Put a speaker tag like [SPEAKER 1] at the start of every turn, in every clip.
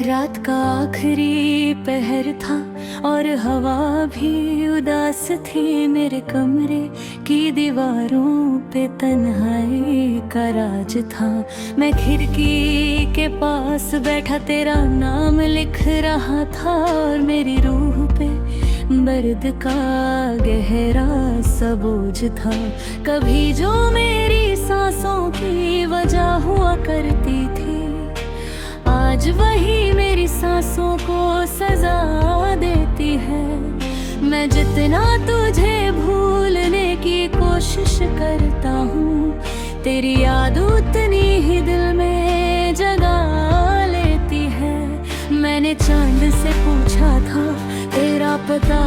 [SPEAKER 1] रात का आखिरी पहर था और हवा भी उदास थी। मेरे कमरे की दीवारों पे तन्हाई का राज था। मैं खिड़की के पास बैठा तेरा नाम लिख रहा था और मेरी रूह पे दर्द का गहरा सा बोझ था। कभी जो मेरी सांसों की वजह हुआ करती थी, आज वही मेरी सांसों को सजा देती है। मैं जितना तुझे भूलने की कोशिश करता हूँ, तेरी याद उतनी ही दिल में जगा लेती है। मैंने चांद से पूछा था तेरा पता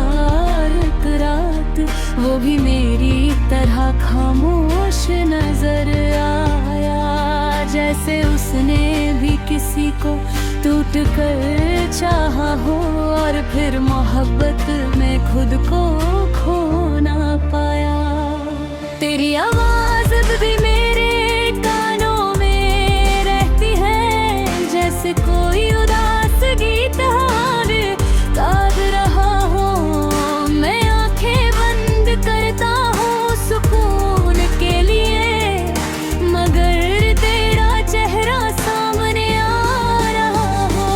[SPEAKER 1] रात, वो भी मेरी तरह खामोश नजर आया। जैसे उसने भी किसी को टूट कर चाहा हो और फिर मोहब्बत में खुद को खो ना पाया। तेरी आवाज भी मेरे कानों में रहती है, जैसे कोई उदास गीत गाद रहा हो। मैं आंखें बंद करता हूँ सुकून के लिए, मगर तेरा चेहरा सामने आ रहा हो।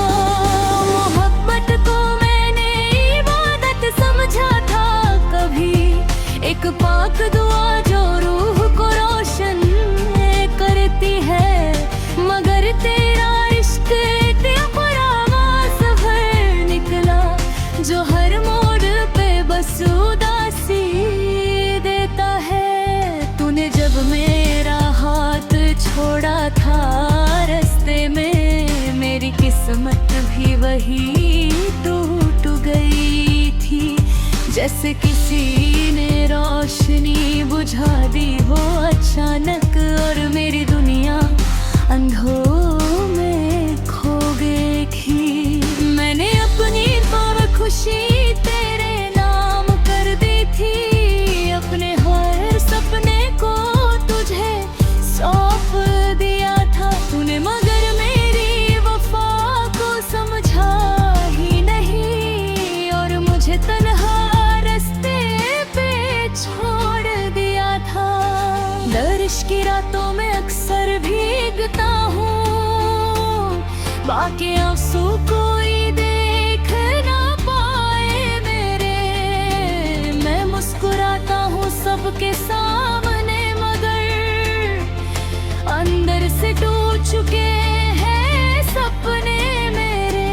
[SPEAKER 1] मोहब्बत को मैंने इबादत समझा था कभी, एक पाक दुआ जो रूह को रोशन करती है। मगर तेरा इश्क सफर निकला जो हर मोड़ पे बस उदासी देता है। तूने जब मेरा हाथ छोड़ा था रास्ते में, मेरी किस्मत भी वही टूट गई थी। जैसे किसी ने रोशनी बुझा दी हो अचानक, और मेरी दुनिया अंधों में खो गई थी। मैंने अपनी पार खुशी तेरे नाम कर दी थी, अपने हर सपने को तुझे सौंप दिया था। तूने मगर मेरी वफा को समझा ही नहीं, और मुझे तन्हा रास्ते पे छोड़ दिया था। बारिश की रातों में अक्सर भीगता हूँ, बाकी आंसू कोई देख ना पाए मेरे। मैं मुस्कुराता हूँ सबके सामने, मगर अंदर से टूट चुके हैं सपने मेरे।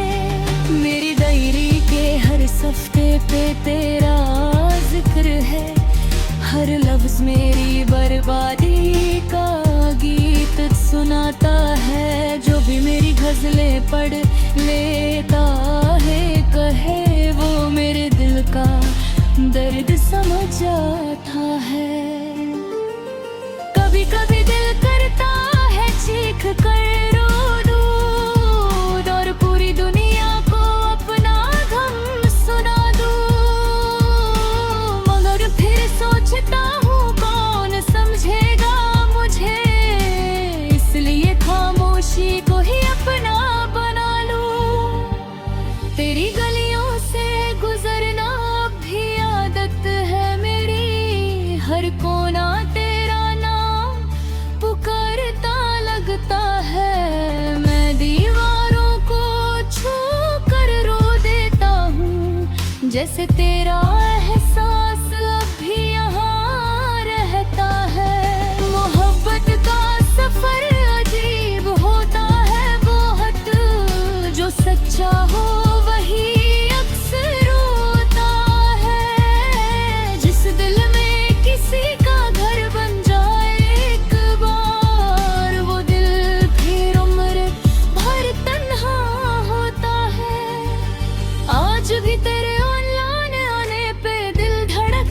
[SPEAKER 1] मेरी डायरी के हर सफ़े पे तेरा जिक्र है, हर लफ्ज मेरी बर्बादी का गीत सुनाता है। जो भी मेरी गज़लें पढ़ लेता है, कहे वो मेरे दिल का दर्द समझ जाता है। कभी कभी दिल करता है चीख कर रो दूँ, और पूरी दुनिया को अपना गम सुना दूँ। मगर फिर सोचता हूँ कौन समझेगा मुझे, इसलिए खामोशी को ही अपना बना लूं। तेरी गलियों से गुजरना अब भी आदत है मेरी, हर कोना तेरा नाम पुकारता लगता है। मैं दीवारों को छू कर रो देता हूँ, जैसे तेरा एहसास अब भी यहाँ रहता है। मोहब्बत का सफर अजीब होता है बहुत, जो सच्चा हो वही अक्सर रोता है। जिस दिल में किसी का घर बन जाए एक बार, वो दिल फिर उम्र भर तन्हा होता है। आज भी तेरे ऑनलाइन आने पे दिल धड़क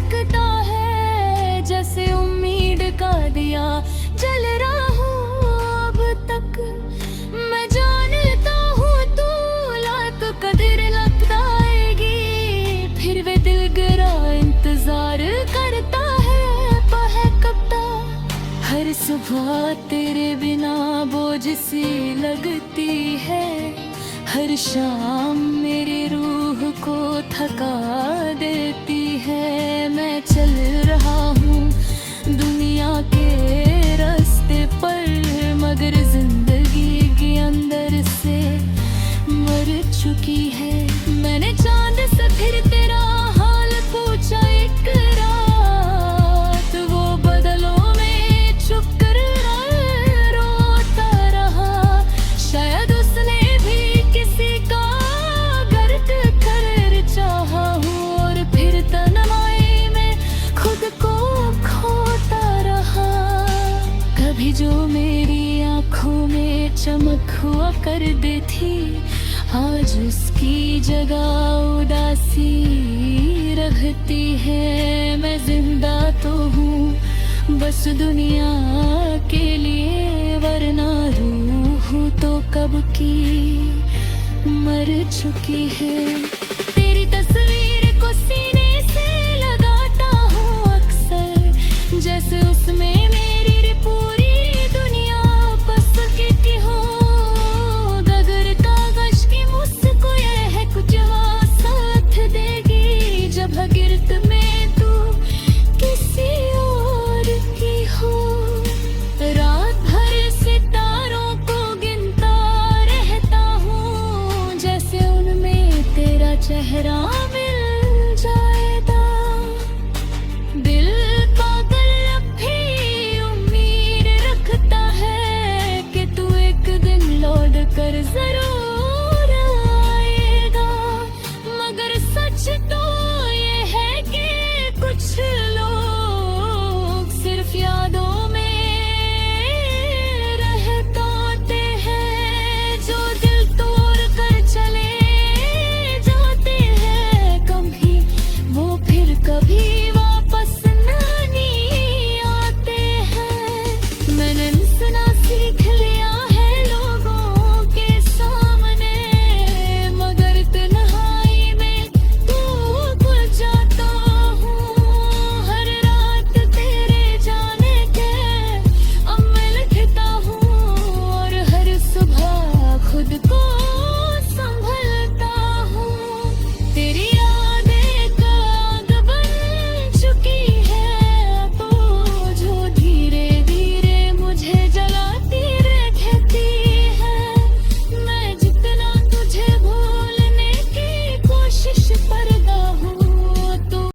[SPEAKER 1] हर सुबह तेरे बिना बोझ सी लगती है, हर शाम मेरी रूह को थका देती है। मैं चल रहा हूँ दुनिया के रास्ते पर, मगर जिंदगी के अंदर से मर चुकी है। मैंने चांद से फिर तेरा हाल पूछा एक रात, वो बदलों में छुप कर रोता रहा। शायद उसने भी किसी का गर्द कर चाहा हो, और फिर तन्हाई में खुद को खोता रहा। कभी जो मेरी आँखों में चमक हुआ करती थी, आज उसकी जगह उदासी रखती है। मैं जिंदा तो हूँ बस दुनिया के लिए, वरना रूह तो कब की मर चुकी है।